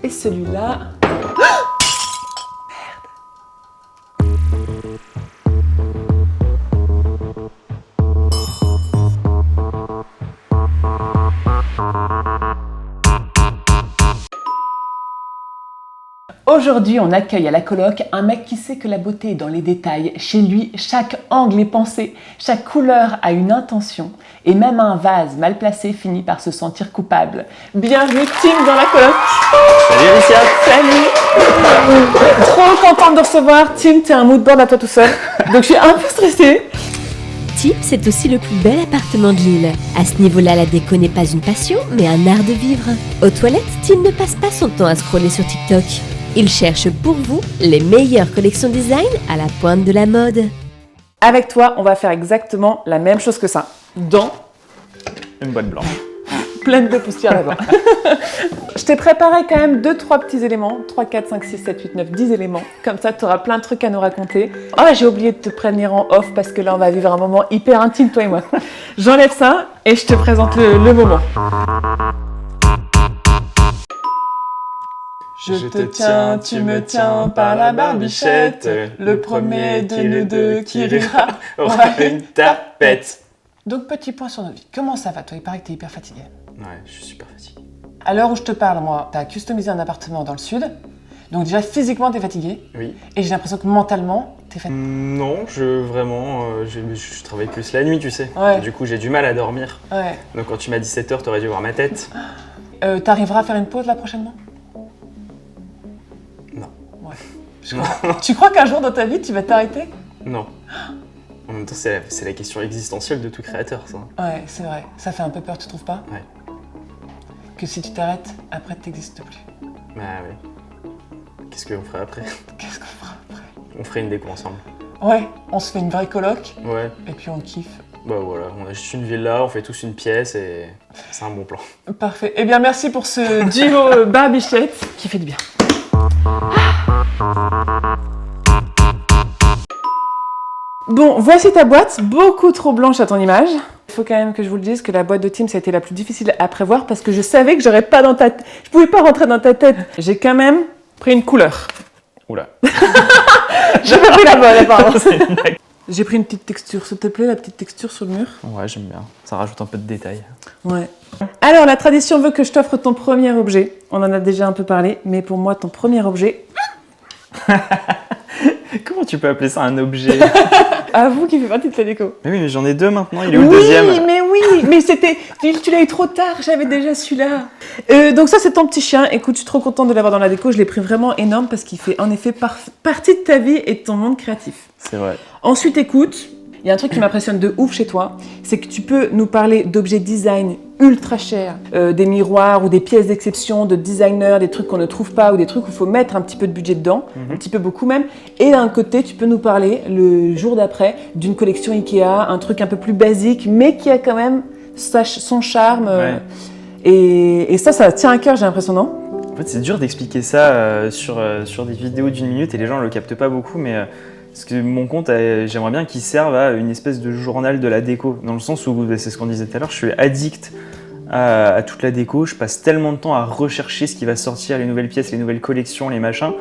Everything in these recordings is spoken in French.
Et celui-là... Aujourd'hui, on accueille à la coloc un mec qui sait que la beauté est dans les détails. Chez lui, chaque angle est pensé, chaque couleur a une intention. Et même un vase mal placé finit par se sentir coupable. Bienvenue Tim dans la coloc. Salut Alicia. Salut. Trop contente de recevoir. Tim, t'es un mood board à toi tout seul. Donc je suis un peu stressée. Tim, c'est aussi le plus bel appartement de l'île. À ce niveau-là, la déco n'est pas une passion, mais un art de vivre. Aux toilettes, Tim ne passe pas son temps à scroller sur TikTok. Il cherche pour vous les meilleures collections design à la pointe de la mode. Avec toi, on va faire exactement la même chose que ça. Dans une boîte blanche. Pleine de poussière là-bas. Je t'ai préparé quand même 2-3 petits éléments. 3, 4, 5, 6, 7, 8, 9, 10 éléments. Comme ça, tu auras plein de trucs à nous raconter. Oh, j'ai oublié de te prévenir en off parce que là, on va vivre un moment hyper intime, toi et moi. J'enlève ça et je te présente le moment. Je te tiens, tu me tiens par la barbichette. Le premier de nous deux qui rira aura une tapette. Donc, petit point sur notre vie. Comment ça va, toi? Il paraît que t'es hyper fatigué. Ouais, je suis super fatigué. À l'heure où je te parle, moi, t'as customisé un appartement dans le sud. Donc déjà, physiquement, t'es fatigué. Oui. Et j'ai l'impression que mentalement, t'es fatigué. Non, je travaille plus la nuit, tu sais. Ouais. Du coup, j'ai du mal à dormir. Ouais. Donc quand tu m'as dit 7h, t'aurais dû voir ma tête. T'arriveras à faire une pause là prochainement? Non. Ouais. Tu crois qu'un jour dans ta vie, tu vas t'arrêter? Non. En même temps, c'est la question existentielle de tout créateur, ça. Ouais, c'est vrai. Ça fait un peu peur, tu trouves pas? Ouais. Que si tu t'arrêtes, après, t'existes plus. Bah ouais. Qu'est-ce qu'on ferait après? Qu'est-ce qu'on fera après? On ferait une déco ensemble. Ouais, on se fait une vraie coloc. Ouais. Et puis on kiffe. Bah voilà, on a juste une villa, on fait tous une pièce et c'est un bon plan. Parfait. Eh bien, merci pour ce duo barbichette qui fait du bien. Bon, voici ta boîte, beaucoup trop blanche à ton image. Il faut quand même que je vous le dise que la boîte de Tim, ça a été la plus difficile à prévoir parce que je savais que j'aurais pas je pouvais pas rentrer dans ta tête. J'ai quand même pris une couleur. Oula. J'ai pas pris la bonne, apparemment. J'ai pris une petite texture, s'il te plaît, la petite texture sur le mur. Ouais, j'aime bien. Ça rajoute un peu de détails. Ouais. Alors, la tradition veut que je t'offre ton premier objet. On en a déjà un peu parlé, mais pour moi, ton premier objet... Comment tu peux appeler ça un objet? Avoue qu'il fait partie de ta déco. Mais oui, mais j'en ai deux maintenant, il est où le deuxième? Oui, mais c'était... Tu l'as eu trop tard, j'avais déjà celui-là. Donc ça, c'est ton petit chien. Écoute, je suis trop contente de l'avoir dans la déco. Je l'ai pris vraiment énorme parce qu'il fait en effet partie de ta vie et de ton monde créatif. C'est vrai. Ensuite, écoute, il y a un truc qui m'impressionne de ouf chez toi, c'est que tu peux nous parler d'objets design ultra chers, des miroirs ou des pièces d'exception de designers, des trucs qu'on ne trouve pas ou des trucs où il faut mettre un petit peu de budget dedans, un petit peu beaucoup même. Et d'un côté, tu peux nous parler le jour d'après d'une collection Ikea, un truc un peu plus basique, mais qui a quand même son charme. Ouais. Et ça tient à cœur, j'ai l'impression, non? En fait, c'est dur d'expliquer ça sur des vidéos d'1 minute et les gens le captent pas beaucoup, mais parce que mon compte, j'aimerais bien qu'il serve à une espèce de journal de la déco, dans le sens où, c'est ce qu'on disait tout à l'heure, je suis addict à toute la déco, je passe tellement de temps à rechercher ce qui va sortir, les nouvelles pièces, les nouvelles collections, les machins,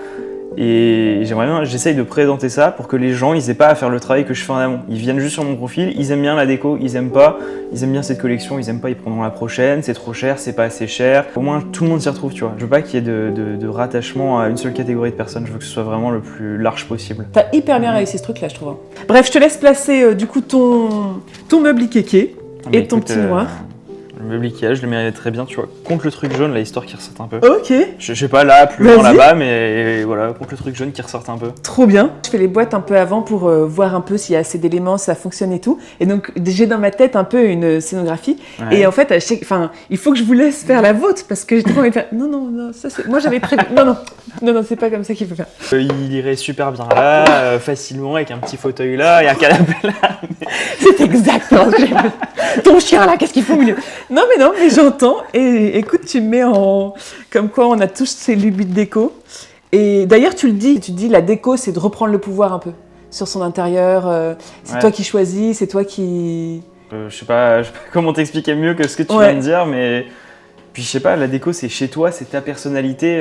et j'essaye de présenter ça pour que les gens, ils aient pas à faire le travail que je fais en amont. Ils viennent juste sur mon profil, ils aiment bien la déco, ils aiment pas, ils aiment bien cette collection, ils aiment pas, ils prendront la prochaine, c'est trop cher, c'est pas assez cher. Au moins, tout le monde s'y retrouve, tu vois. Je veux pas qu'il y ait de rattachement à une seule catégorie de personnes, je veux que ce soit vraiment le plus large possible. T'as hyper bien réussi ce truc-là, je trouve. Bref, je te laisse placer du coup ton meuble Ikea et ton petit noir. Le meuble Ikea, je le mets très bien, tu vois, contre le truc jaune, là, histoire qu'il ressorte un peu. Ok. Je sais pas là, plus loin là-bas, mais voilà, contre le truc jaune qui ressorte un peu. Trop bien. Je fais les boîtes un peu avant pour voir un peu s'il y a assez d'éléments, si ça fonctionne et tout. Et donc, j'ai dans ma tête un peu une scénographie. Ouais. Et en fait, il faut que je vous laisse faire la vôtre parce que j'ai trop envie de faire. Non, ça c'est. Moi j'avais prévu. Non, c'est pas comme ça qu'il faut faire. Il irait super bien là, facilement, avec un petit fauteuil là et un canapé là. C'est exactement ce que j'ai fait. Ton chien là, qu'est-ce qu'il faut au milieu? Non, mais j'entends. Et écoute, tu me mets en. Comme quoi, on a tous ces lubies de déco. Et d'ailleurs, tu dis, la déco, c'est de reprendre le pouvoir un peu sur son intérieur. C'est toi qui choisis, c'est toi qui. Je sais pas comment t'expliquer mieux que ce que tu viens de dire, mais Puis je sais pas, la déco c'est chez toi, c'est ta personnalité.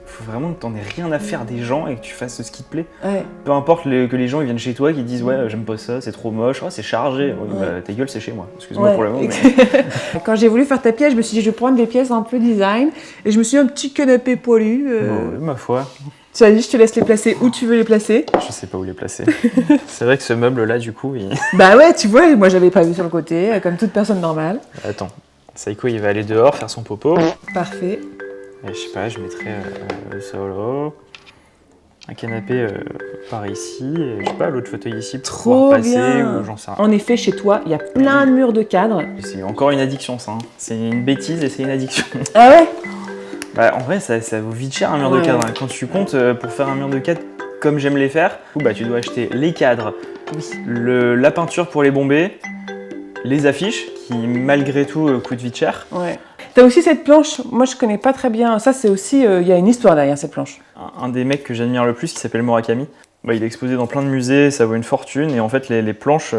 Faut vraiment que t'en aies rien à faire des gens et que tu fasses ce qui te plaît. Ouais. Peu importe que les gens ils viennent chez toi, qu'ils disent ouais j'aime pas ça, c'est trop moche, oh, c'est chargé. Ouais, bah, ta gueule c'est chez moi, excuse-moi pour le mot. Mais... Quand j'ai voulu faire ta pièce, je me suis dit je vais prendre des pièces un peu design et je me suis dit un petit canapé poilu. Bon, ma foi. Tu as dit je te laisse les placer où tu veux les placer. Je sais pas où les placer. C'est vrai que ce meuble là du coup il... Bah ouais tu vois, moi j'avais pas vu sur le côté, comme toute personne normale. Attends, Saïko il va aller dehors faire son popo. Parfait. Et je sais pas, je mettrais ça là. Un canapé par ici, et je sais pas, l'autre fauteuil ici pour pouvoir passer, bien. ou j'en sais rien. En effet, chez toi, il y a plein de murs de cadres. C'est encore une addiction ça, hein. C'est une bêtise et c'est une addiction. Ah ouais? Bah, en vrai, ça vaut vite cher un mur de cadre. Hein. Quand tu comptes pour faire un mur de cadre comme j'aime les faire, bah, tu dois acheter les cadres, la peinture pour les bomber, les affiches qui malgré tout coûtent vite cher. Ouais. T'as aussi cette planche, moi je connais pas très bien, ça c'est aussi, il y a une histoire derrière cette planche. Un des mecs que j'admire le plus qui s'appelle Murakami, bah, il est exposé dans plein de musées, ça vaut une fortune et en fait les planches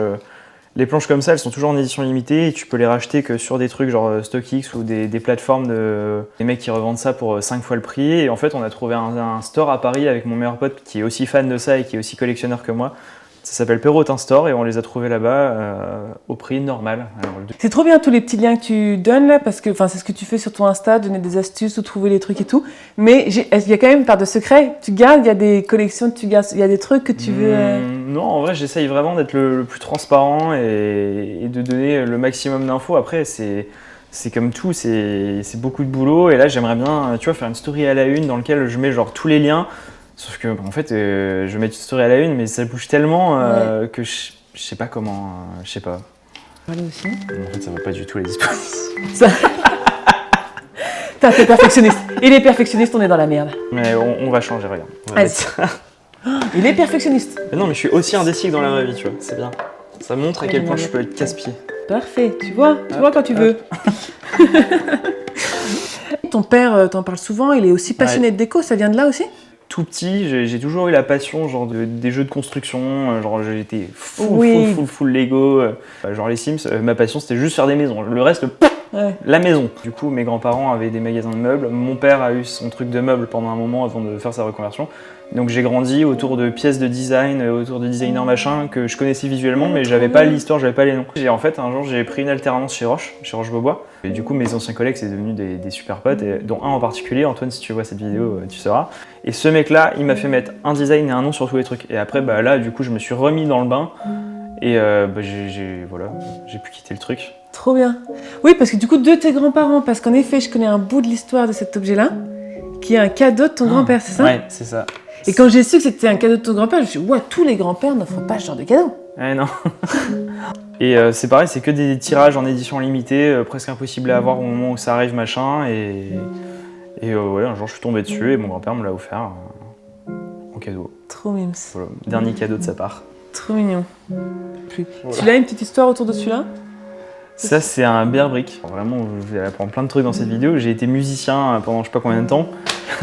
comme ça elles sont toujours en édition limitée et tu peux les racheter que sur des trucs genre StockX ou des plateformes des mecs qui revendent ça pour 5 fois le prix et en fait on a trouvé un store à Paris avec mon meilleur pote qui est aussi fan de ça et qui est aussi collectionneur que moi. Ça s'appelle Perrotin Store et on les a trouvés là-bas au prix normal. Alors, c'est trop bien tous les petits liens que tu donnes là, parce que c'est ce que tu fais sur ton Insta, donner des astuces ou trouver les trucs et tout. Mais il y a quand même une part de secret. Tu gardes, il y a des collections, il y a des trucs que tu veux... Non, en vrai, j'essaye vraiment d'être le plus transparent et de donner le maximum d'infos. Après, c'est comme tout, c'est beaucoup de boulot. Et là, j'aimerais bien, tu vois, faire une story à la une dans laquelle je mets genre tous les liens. Sauf que, en fait, je vais mettre une story à la une, mais ça bouge tellement que je sais pas comment. Je sais pas. Parler aussi. En fait, ça va pas du tout les dispositions. T'es perfectionniste. Il est perfectionniste, on est dans la merde. Mais on va changer, regarde. Il est perfectionniste. Mais non, mais je suis aussi indécis que dans la vraie vie, tu vois. C'est bien. Ça montre à quel point je peux être casse-pied. Parfait, tu vois quand tu veux. Ton père t'en parle souvent, il est aussi passionné de déco, ça vient de là aussi? Tout petit, j'ai toujours eu la passion genre des jeux de construction, genre j'étais full Lego, genre les Sims, ma passion c'était juste faire des maisons, le reste, la maison. Du coup mes grands-parents avaient des magasins de meubles, mon père a eu son truc de meubles pendant un moment avant de faire sa reconversion, donc j'ai grandi autour de pièces de design, autour de designers machin que je connaissais visuellement mais j'avais pas l'histoire, j'avais pas les noms. En fait un jour j'ai pris une alternance chez Roche-Beaubois, et du coup mes anciens collègues c'est devenu des super potes, et, dont un en particulier, Antoine si tu vois cette vidéo tu sauras. Et ce mec-là, il m'a fait mettre un design et un nom sur tous les trucs. Et après, bah là, du coup, je me suis remis dans le bain et j'ai pu quitter le truc. Trop bien. Oui, parce que du coup, de tes grands-parents, parce qu'en effet, je connais un bout de l'histoire de cet objet-là, qui est un cadeau de ton grand-père, c'est ça? Ouais, c'est ça. Et quand j'ai su que c'était un cadeau de ton grand-père, je me suis dit, ouais, tous les grands-pères ne font pas ce genre de cadeau. Ouais, non. Et c'est pareil, c'est que des tirages en édition limitée, presque impossible à avoir au moment où ça arrive, machin. Et ouais, un jour je suis tombé dessus et mon grand-père me l'a offert en cadeau. Trop mimes. Voilà, dernier cadeau de sa part. Trop mignon. Voilà. Tu as une petite histoire autour de celui-là? Ça c'est un bear brick. Vraiment, je vais apprendre plein de trucs dans cette vidéo. J'ai été musicien pendant je sais pas combien de temps.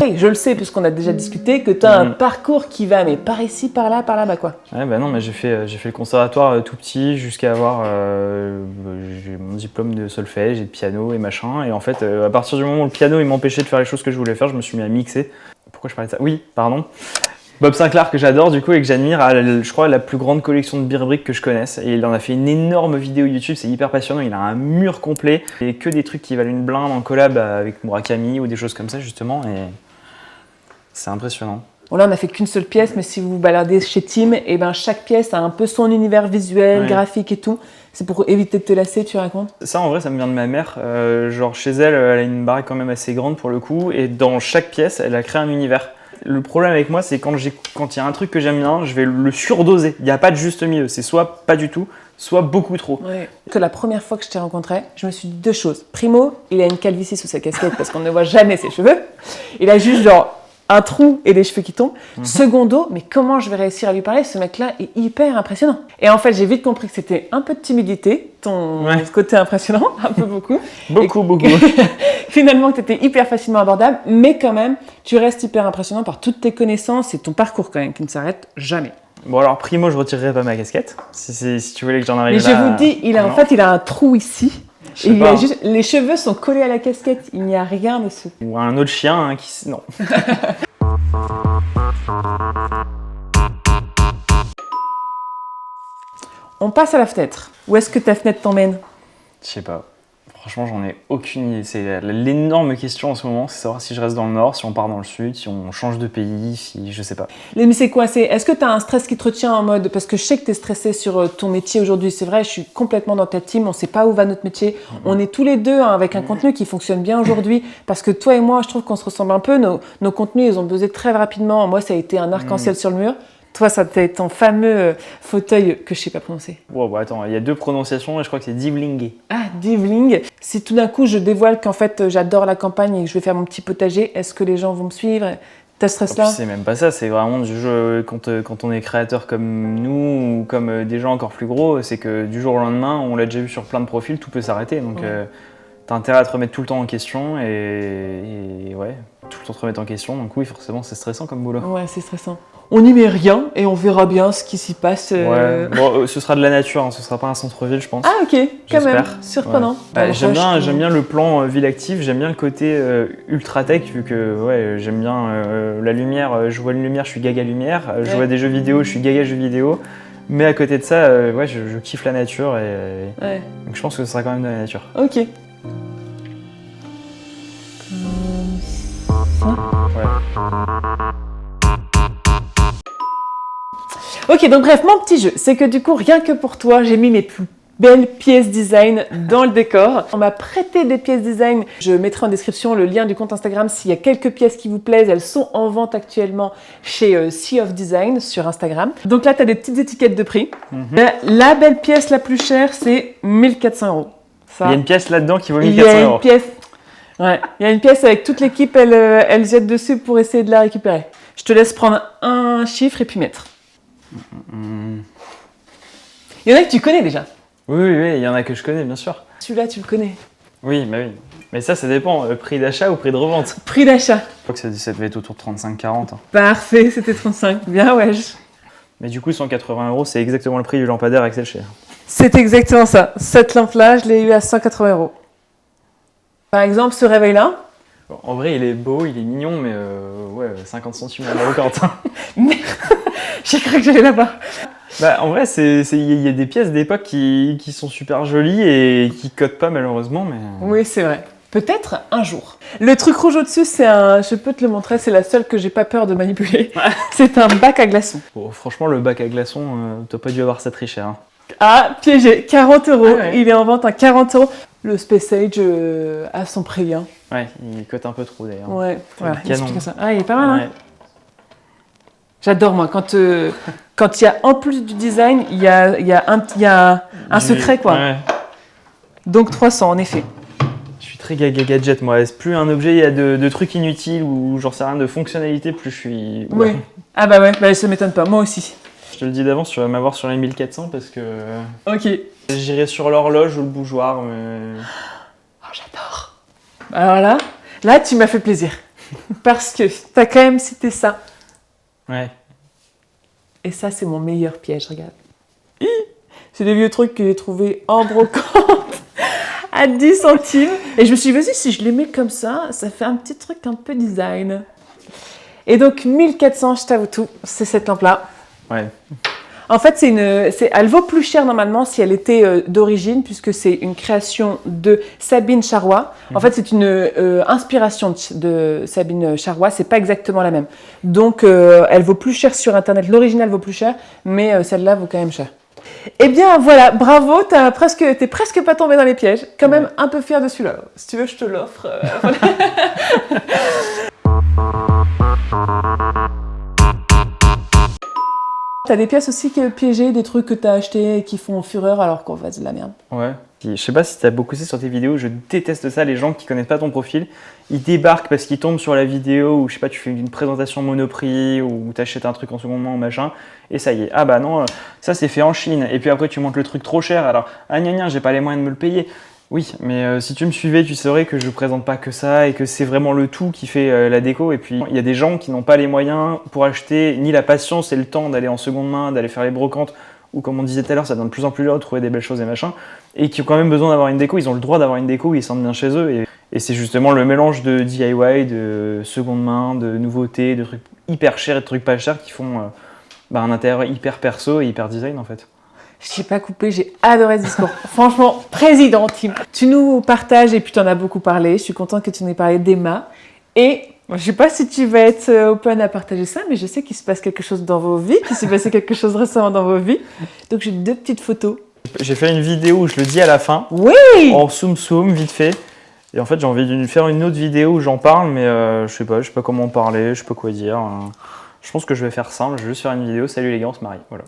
Hey, je le sais, puisqu'on a déjà discuté, que tu as un parcours qui va, mais par ici, par là-bas, quoi. Ouais, bah non, mais j'ai fait le conservatoire tout petit jusqu'à avoir j'ai mon diplôme de solfège et de piano et machin. Et en fait, à partir du moment où le piano il m'empêchait de faire les choses que je voulais faire, je me suis mis à mixer. Pourquoi je parlais de ça? Oui, pardon. Bob Sinclair que j'adore du coup et que j'admire a, je crois, la plus grande collection de beer brick que je connaisse. Et il en a fait une énorme vidéo YouTube, c'est hyper passionnant. Il a un mur complet et que des trucs qui valent une blinde en collab avec Murakami ou des choses comme ça justement. Et c'est impressionnant. Bon là on n'a fait qu'une seule pièce, mais si vous vous baladez chez Tim, et ben chaque pièce a un peu son univers visuel, graphique et tout. C'est pour éviter de te lasser, tu racontes? Ça en vrai ça me vient de ma mère. Genre chez elle, elle a une baraque quand même assez grande pour le coup. Et dans chaque pièce, elle a créé un univers. Le problème avec moi, c'est quand il y a un truc que j'aime bien, je vais le surdoser. Il n'y a pas de juste milieu. C'est soit pas du tout, soit beaucoup trop. Ouais. Que la première fois que je t'ai rencontré, je me suis dit deux choses. Primo, il a une calvitie sous sa casquette parce qu'on ne voit jamais ses cheveux. Il a juste genre un trou et des cheveux qui tombent. Secondo, mais comment je vais réussir à lui parler? Ce mec-là est hyper impressionnant. Et en fait, j'ai vite compris que c'était un peu de timidité, ton côté impressionnant, un peu beaucoup. beaucoup. Finalement, que tu étais hyper facilement abordable, mais quand même, tu restes hyper impressionnant par toutes tes connaissances et ton parcours quand même, qui ne s'arrête jamais. Bon alors, primo, je retirerai pas ma casquette, si tu voulais que j'en arrive là. Mais je vous dis, il a un trou ici. Je sais Et il pas, a juste, les cheveux sont collés à la casquette, il n'y a rien dessous. Ou un autre chien hein, Non. On passe à la fenêtre. Où est-ce que ta fenêtre t'emmène? Je sais pas. Franchement, j'en ai aucune idée. C'est l'énorme question en ce moment, c'est savoir si je reste dans le nord, si on part dans le sud, si on change de pays, si je sais pas. Mais c'est quoi? Est-ce que tu as un stress qui te retient en mode... Parce que je sais que tu es stressé sur ton métier aujourd'hui, c'est vrai, je suis complètement dans ta team, on sait pas où va notre métier. On est tous les deux hein, avec un contenu qui fonctionne bien aujourd'hui, parce que toi et moi, je trouve qu'on se ressemble un peu. Nos contenus, ils ont buzzé très rapidement. Moi, ça a été un arc-en-ciel sur le mur. Toi, ça t'a été ton fameux fauteuil que je sais pas prononcer. Wow, bah attends, il y a 2 prononciations et je crois que c'est Divling. Ah, Divling. Si tout d'un coup je dévoile qu'en fait j'adore la campagne et que je vais faire mon petit potager, est-ce que les gens vont me suivre? T'as ce stress-là? C'est même pas ça, c'est vraiment du jeu. Quand on est créateur comme nous ou comme des gens encore plus gros, c'est que du jour au lendemain, on l'a déjà vu sur plein de profils, tout peut s'arrêter. Donc t'as intérêt à te remettre tout le temps en question et ouais, tout le temps te remettre en question. Donc oui, forcément, c'est stressant comme boulot. Ouais, c'est stressant. On n'y met rien et on verra bien ce qui s'y passe. Ouais, bon, ce sera de la nature, hein, ce sera pas un centre-ville, je pense. Ah ok, quand même, J'espère. surprenant. Ouais. J'aime bien le plan ville active, j'aime bien le côté ultra tech, vu que ouais, j'aime bien la lumière, je vois une lumière, je suis gaga lumière, je vois des jeux vidéo, je suis gaga jeux vidéo. Mais à côté de ça, ouais, je kiffe la nature et donc je pense que ce sera quand même de la nature. Ok. Ok, donc bref, mon petit jeu, c'est que du coup, rien que pour toi, j'ai mis mes plus belles pièces design dans le décor. On m'a prêté des pièces design. Je mettrai en description le lien du compte Instagram s'il y a quelques pièces qui vous plaisent. Elles sont en vente actuellement chez Sea of Design sur Instagram. Donc là, tu as des petites étiquettes de prix. La belle pièce la plus chère, c'est 1400 €. Ça, il y a une pièce là-dedans qui vaut il y 1400 a €. une pièce. Ouais, il y a une pièce avec toute l'équipe, elle jette dessus pour essayer de la récupérer. Je te laisse prendre un chiffre et puis mettre. Il y en a que tu connais déjà. Oui, il y en a que je connais, bien sûr. Celui-là, tu le connais. Oui, bah oui. Mais ça dépend, prix d'achat ou prix de revente. Prix d'achat. Je crois que ça devait être autour de 35-40. Hein. Parfait, c'était 35. Bien, ouais. Mais du coup, 180 €, c'est exactement le prix du lampadaire Excel Share. C'est exactement ça. Cette lampe-là, je l'ai eu à 180 €. Par exemple, ce réveil-là. Bon, en vrai, il est beau, il est mignon, mais ouais, 50 centimes à la brocante. Merde, j'ai cru que j'allais là-bas. Bah, en vrai, il y a des pièces d'époque qui sont super jolies et qui codent pas malheureusement, mais... Oui, c'est vrai. Peut-être un jour. Le truc rouge au-dessus, c'est un... Je peux te le montrer, c'est la seule que j'ai pas peur de manipuler. C'est un bac à glaçons. Bon, franchement, le bac à glaçons, t'as pas dû avoir ça très cher. Hein. Ah, piégé, 40 €. Ah ouais. Il est en vente à 40 €. Le Space Age a son prix. Hein. Ouais, il cote un peu trop d'ailleurs. Ouais, voilà, il canon. explique ça. Ah, il est pas mal, Ouais. hein. J'adore, moi, quand il y a, en plus du design, il y a un secret, quoi. Ouais. Donc 300, en effet. Je suis très gaga gadget, moi. Plus un objet, il y a de trucs inutiles ou j'en sais rien, de fonctionnalités, plus je suis... Oui. Ah bah ouais, bah, ça m'étonne pas, moi aussi. Je te le dis d'avance, tu vas m'avoir sur les 1400 parce que... Ok. J'irai sur l'horloge ou le bougeoir, mais... Oh, j'adore. Alors là, tu m'as fait plaisir. Parce que t'as quand même cité ça. Ouais. Et ça, c'est mon meilleur piège, regarde. C'est des vieux trucs que j'ai trouvés en brocante à 10 centimes. Et je me suis dit, vas-y, si je les mets comme ça fait un petit truc un peu design. Et donc, 1400, je t'avoue tout, c'est cette lampe-là. Ouais. En fait, elle vaut plus cher normalement si elle était d'origine, puisque c'est une création de Sabine Charrois. En fait, c'est une inspiration de Sabine Charrois, c'est pas exactement la même. Donc, elle vaut plus cher sur Internet. L'original vaut plus cher, mais celle-là vaut quand même cher. Eh bien, voilà, bravo, t'es presque pas tombé dans les pièges. Quand même un peu fière de celui-là. Si tu veux, je te l'offre. Voilà. T'as des pièces aussi piégées, des trucs que t'as achetés et qui font fureur alors qu'on va de la merde. Ouais. Je sais pas si t'as beaucoup ça sur tes vidéos, je déteste ça, les gens qui connaissent pas ton profil, ils débarquent parce qu'ils tombent sur la vidéo ou je sais pas, tu fais une présentation Monoprix ou t'achètes un truc en second main ou machin, et ça y est, ah bah non, ça c'est fait en Chine, et puis après tu montes le truc trop cher, alors ah gna gna, j'ai pas les moyens de me le payer. Oui, mais si tu me suivais, tu saurais que je présente pas que ça et que c'est vraiment le tout qui fait la déco. Et puis, il y a des gens qui n'ont pas les moyens pour acheter ni la patience et le temps d'aller en seconde main, d'aller faire les brocantes où comme on disait tout à l'heure, ça devient de plus en plus dur de trouver des belles choses et machin, et qui ont quand même besoin d'avoir une déco, ils ont le droit d'avoir une déco où ils se sentent bien chez eux, et c'est justement le mélange de DIY, de seconde main, de nouveautés, de trucs hyper chers et de trucs pas chers qui font un intérieur hyper perso et hyper design en fait. Je t'ai pas coupé, j'ai adoré ce discours. Franchement, président Tim. Tu nous partages, et puis tu en as beaucoup parlé, je suis contente que tu nous aies parlé d'Emma. Et je sais pas si tu vas être open à partager ça, mais je sais qu'il se passe quelque chose dans vos vies, qu'il s'est passé quelque chose récemment dans vos vies. Donc j'ai 2 petites photos. J'ai fait une vidéo où je le dis à la fin, Oui. en zoom vite fait. Et en fait j'ai envie de faire une autre vidéo où j'en parle, mais je sais pas comment en parler, je sais pas quoi dire. Je pense que je vais faire simple, je vais juste faire une vidéo, salut les gars, on se marie, voilà.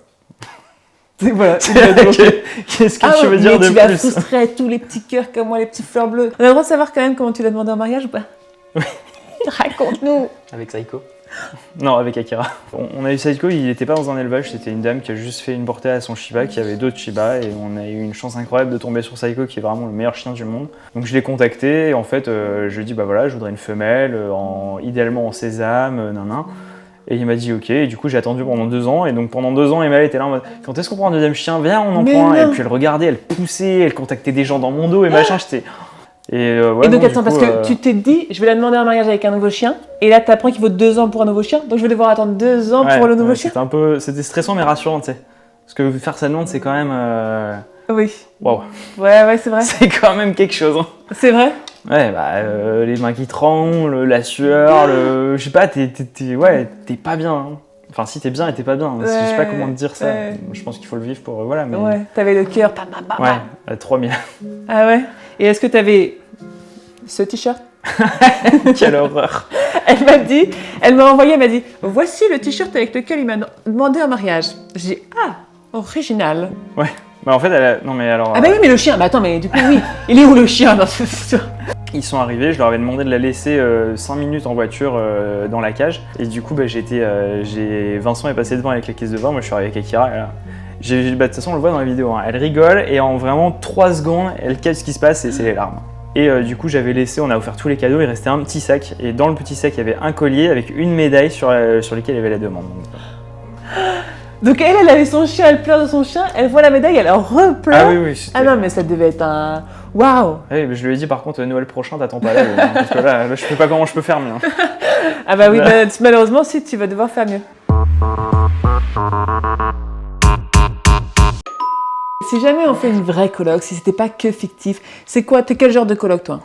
Voilà. Qu'est-ce que tu veux dire de plus? Tu vas plus? frustrer tous les petits cœurs comme moi, les petits fleurs bleues. On a le droit de savoir quand même comment tu l'as demandé en mariage ou pas? Oui. Raconte-nous. Avec Saiko? Non, avec Akira. On a eu Saiko, il n'était pas dans un élevage, c'était une dame qui a juste fait une portée à son Shiba, qui avait d'autres Shiba, et on a eu une chance incroyable de tomber sur Saiko, qui est vraiment le meilleur chien du monde. Donc je l'ai contacté, et en fait, je lui ai dit, bah voilà, je voudrais une femelle, idéalement en sésame, nanan. Et il m'a dit ok, et du coup j'ai attendu pendant 2 ans, et donc pendant 2 ans Emma était là en mode quand est-ce qu'on prend un deuxième chien, viens on en prend un, et puis elle regardait, elle poussait, elle contactait des gens dans mon dos et machin, j'étais... Ouais, et donc attends, parce que tu t'es dit je vais la demander en mariage avec un nouveau chien, et là t'apprends qu'il faut 2 ans pour un nouveau chien, donc je vais devoir attendre 2 ans pour le nouveau chien. C'était stressant mais rassurant, tu sais, parce que faire sa demande c'est quand même... Oui. Waouh. Ouais, c'est vrai. C'est quand même quelque chose. Hein. C'est vrai. Ouais, les mains qui tremblent, la sueur, je sais pas, t'es pas bien. Hein. Enfin, si t'es bien et t'es pas bien, je sais pas comment te dire ça. Ouais. Je pense qu'il faut le vivre pour... voilà, mais... Ouais, t'avais le cœur... Ouais, 3000. Ah ouais. Et est-ce que t'avais ce t-shirt? Quelle horreur. Elle m'a envoyé, elle m'a dit voici le t-shirt avec lequel il m'a demandé en mariage. J'ai dit ah, original. Ouais. Bah en fait, non mais alors... Ah bah oui, mais le chien, bah attends, mais du coup, oui, il est où le chien dans cette histoire? Ils sont arrivés, je leur avais demandé de la laisser 5 minutes en voiture dans la cage. Et du coup, Vincent est passé devant avec la caisse de vin, moi je suis arrivé avec Akira. De toute façon, on le voit dans la vidéo, hein. Elle rigole et en vraiment 3 secondes, elle capte ce qui se passe et c'est les larmes. Et du coup, on a offert tous les cadeaux, il restait un petit sac. Et dans le petit sac, il y avait un collier avec une médaille sur lequel il y avait la demande. Donc elle avait son chien, elle pleure de son chien, elle voit la médaille, elle en repleure. Ah oui. Ah non, mais ça devait être un... Waouh. Oui, mais je lui ai dit par contre, Noël prochain, t'attends pas là, parce que là, je sais pas comment je peux faire mieux. Ah bah oui, malheureusement, si, tu vas devoir faire mieux. Si jamais on fait une vraie coloc, si c'était pas que fictif, c'est quoi? T'es quel genre de coloc, toi?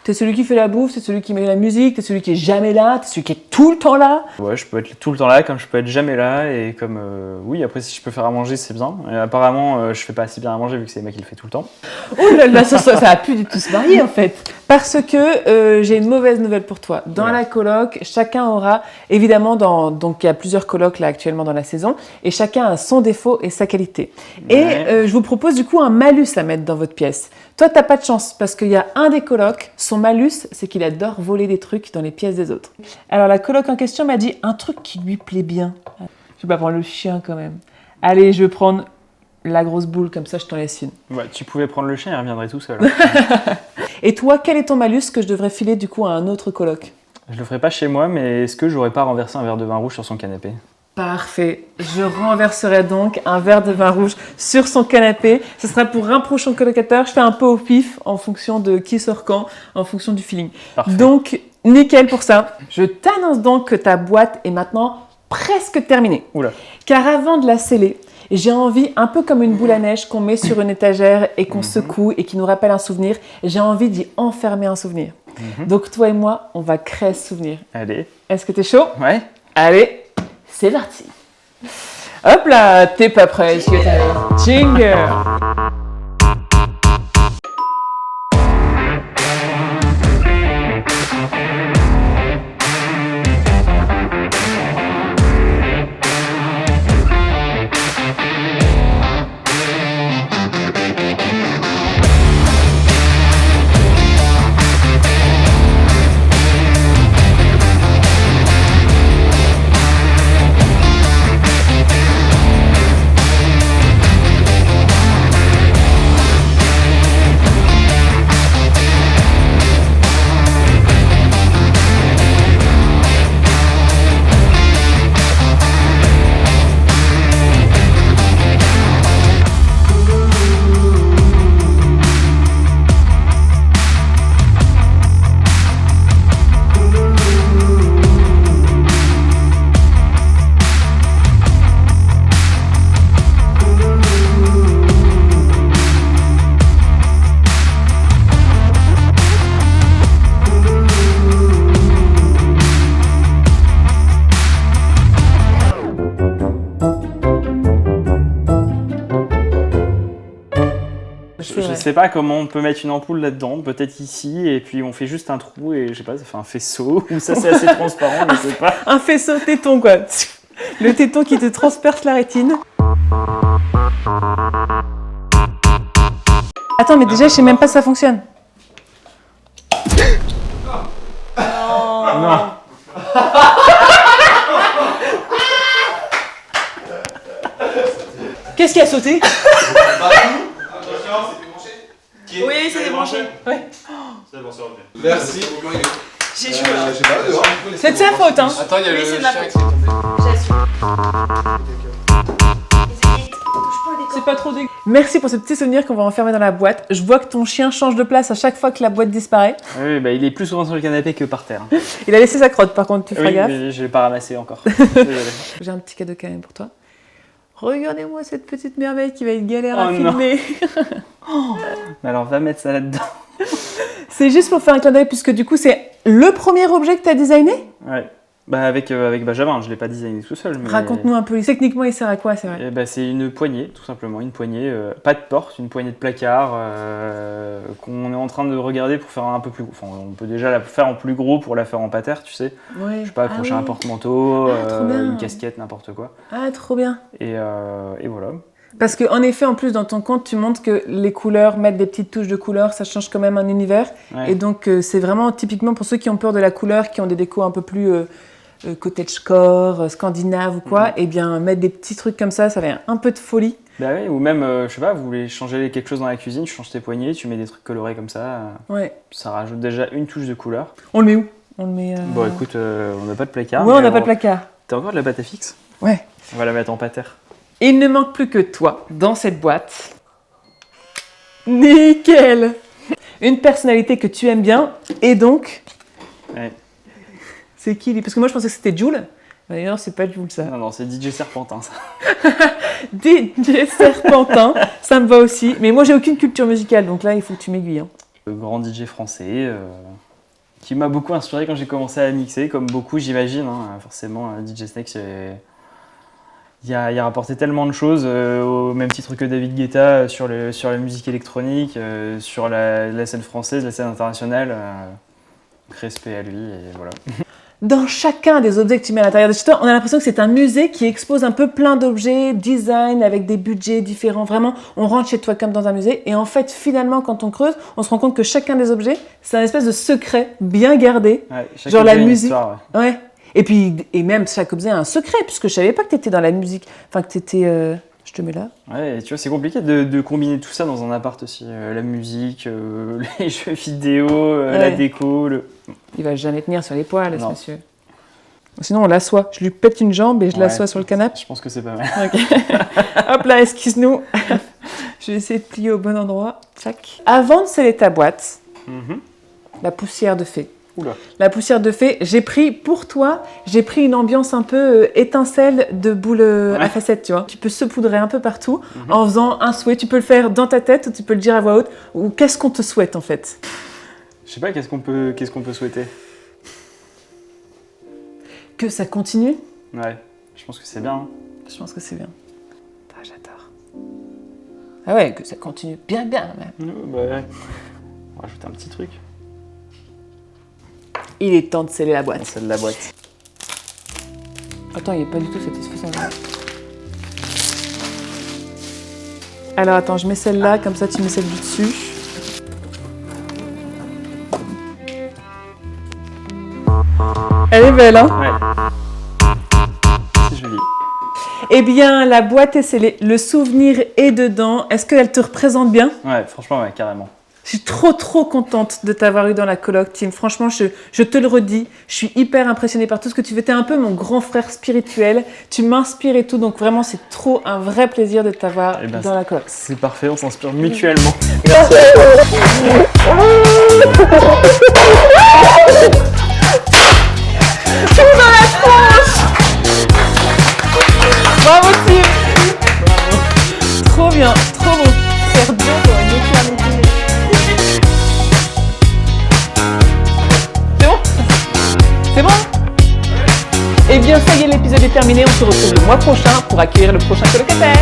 T'es celui qui fait la bouffe, t'es celui qui met la musique, t'es celui qui est jamais là, t'es celui qui est tout le temps là? Ouais, je peux être tout le temps là, comme je peux être jamais là, et comme... oui, après si je peux faire à manger, c'est bien. Et apparemment, je fais pas assez bien à manger, vu que c'est moi qui le fais tout le temps. Oh là là, ça a pu du tout se marier, en fait. Parce que j'ai une mauvaise nouvelle pour toi. Dans la coloc, chacun aura... Évidemment, donc il y a plusieurs colocs là actuellement dans la saison, et chacun a son défaut et sa qualité. Ouais. Et je vous propose du coup un malus à mettre dans votre pièce. Toi, t'as pas de chance, parce qu'il y a un des colocs, son malus, c'est qu'il adore voler des trucs dans les pièces des autres. Alors la coloc en question m'a dit un truc qui lui plaît bien. Je vais pas prendre le chien quand même. Allez, je vais prendre la grosse boule, comme ça je t'en laisse une. Ouais, tu pouvais prendre le chien, il reviendrait tout seul. Et toi, quel est ton malus que je devrais filer du coup à un autre coloc? Je le ferai pas chez moi, mais est-ce que j'aurais pas renversé un verre de vin rouge sur son canapé? Parfait. Je renverserai donc un verre de vin rouge sur son canapé. Ce sera pour un prochain colocataire. Je fais un peu au pif en fonction de qui sort quand, en fonction du feeling. Parfait. Donc, nickel pour ça. Je t'annonce donc que ta boîte est maintenant presque terminée. Oula. Car avant de la sceller, j'ai envie, un peu comme une boule à neige qu'on met sur une étagère et qu'on secoue et qui nous rappelle un souvenir, j'ai envie d'y enfermer un souvenir. Donc toi et moi, on va créer ce souvenir. Allez. Est-ce que t'es chaud? Ouais. Allez, c'est parti. Hop là, t'es pas prêt, jingle. Je sais pas comment on peut mettre une ampoule là-dedans, peut-être ici, et puis on fait juste un trou et je sais pas, ça fait un faisceau, ou ça c'est assez transparent, je sais pas. Un faisceau téton, quoi. Le téton qui te transperce la rétine. Attends, mais déjà, je sais même pas si ça fonctionne. Non. Qu'est-ce qui a sauté? Oui, c'est débranché. Ouais. Merci. J'ai joué. Je sais pas, dehors. C'est de sa faute, hein. Attends, il y a Oui, le c'est de ma chien faute. qui s'est tombé. C'est pas trop dégueu. Merci pour ce petit souvenir qu'on va enfermer dans la boîte. Je vois que ton chien change de place à chaque fois que la boîte disparaît. Oui, bah, il est plus souvent sur le canapé que par terre. Il a laissé sa crotte, par contre, tu feras Oui, gaffe. mais je l'ai pas ramassé encore. Désolé. J'ai un petit cadeau quand même pour toi. Regardez-moi cette petite merveille qui va être galère à Oh non. filmer. Mais alors, va mettre ça là-dedans. C'est juste pour faire un clin d'œil, puisque du coup, c'est le premier objet que tu as designé. Ouais. Bah, avec Benjamin, je l'ai pas designé tout seul. Mais... Raconte-nous un peu. Techniquement, il sert à quoi, c'est vrai? Eh ben, c'est une poignée, tout simplement, une poignée, pas de porte, une poignée de placard qu'on est en train de regarder pour faire un peu plus gros. Enfin, on peut déjà la faire en plus gros pour la faire en pater, tu sais. Ouais. Je sais pas, accrocher un porte-manteau, trop bien. une casquette, n'importe quoi. Ah, trop bien. Et voilà. Parce qu'en effet, en plus, dans ton compte, tu montres que les couleurs, mettre des petites touches de couleurs, ça change quand même un univers. Ouais. Et donc, c'est vraiment typiquement pour ceux qui ont peur de la couleur, qui ont des décos un peu plus cottagecore, scandinave ou quoi, et bien mettre des petits trucs comme ça fait un peu de folie. Bah oui, ou même, je sais pas, vous voulez changer quelque chose dans la cuisine, tu changes tes poignées, tu mets des trucs colorés comme ça. Ouais. Ça rajoute déjà une touche de couleur. On le met où? On le met. Bon, écoute, on n'a pas de placard. Ouais, on mais n'a pas de placard. T'as encore de la pâte à fixe? Ouais. On va la mettre en pater. Il ne manque plus que toi dans cette boîte. Nickel! Une personnalité que tu aimes bien, et donc, Ouais. c'est qui lui? Parce que moi je pensais que c'était Jul. D'ailleurs, c'est pas Jul ça. Non, c'est DJ Serpentin, ça. DJ Serpentin, ça me va aussi. Mais moi j'ai aucune culture musicale, donc là il faut que tu m'aiguilles. Hein. Le grand DJ français, qui m'a beaucoup inspiré quand j'ai commencé à mixer, comme beaucoup j'imagine. Hein. Forcément, DJ Snake, il a rapporté tellement de choses, au même titre que David Guetta, sur la musique électronique, sur la scène française, la scène internationale. Respect à lui, et voilà. Dans chacun des objets que tu mets à l'intérieur de chez toi, on a l'impression que c'est un musée qui expose un peu plein d'objets, design, avec des budgets différents. Vraiment, on rentre chez toi comme dans un musée. Et en fait, finalement, quand on creuse, on se rend compte que chacun des objets, c'est un espèce de secret bien gardé. Ouais, chaque Genre la objet a une musique. histoire, ouais. Ouais. Et puis, et même chaque objet a un secret, puisque je savais pas que tu étais dans la musique. Enfin, que tu étais. Je te mets là. Ouais, et tu vois, c'est compliqué de combiner tout ça dans un appart aussi. La musique, les jeux vidéo, la Ouais. déco. Il va jamais tenir sur les poils, ce Non. monsieur. Sinon, on l'assoit. Je lui pète une jambe et je Ouais. l'assois sur le canapé. Je pense que c'est pas mal. Ok. Hop là, excuse-nous. Je vais essayer de plier au bon endroit. Tac. Avant de sceller ta boîte, la poussière de fée. Oula. La poussière de fée, j'ai pris pour toi, j'ai pris une ambiance un peu étincelle de boule à facettes, tu vois. Tu peux saupoudrer un peu partout en faisant un souhait. Tu peux le faire dans ta tête ou tu peux le dire à voix haute. Ou qu'est-ce qu'on te souhaite en fait? Je sais pas, qu'est-ce qu'on peut souhaiter? Que ça continue? Ouais, je pense que c'est bien. Hein. Je pense que c'est bien. Ah, j'adore. Ah ouais, que ça continue bien même. Bah ouais. On va rajouter un petit truc. Il est temps de sceller la Dans boîte. celle de la boîte. Attends, il est pas du tout satisfaisant. Alors attends, je mets celle-là, comme ça tu mets celle du dessus. Elle est belle, hein? Ouais. C'est joli. Eh bien, la boîte est scellée, le souvenir est dedans. Est-ce qu'elle te représente bien? Ouais, franchement, ouais, carrément. Je suis trop contente de t'avoir eu dans la coloc, Tim. Franchement, je te le redis, je suis hyper impressionnée par tout ce que tu fais. T'es un peu mon grand frère spirituel. Tu m'inspires et tout, donc vraiment, c'est trop un vrai plaisir de t'avoir Eh ben, dans la coloc. C'est parfait, on s'inspire mutuellement. Bravo, Tim! Trop bien, trop beau. Faire deux dans une éternité. C'est bon? C'est bon? Eh bien, ça y est, l'épisode est terminé. On se retrouve le mois prochain pour accueillir le prochain colocataire.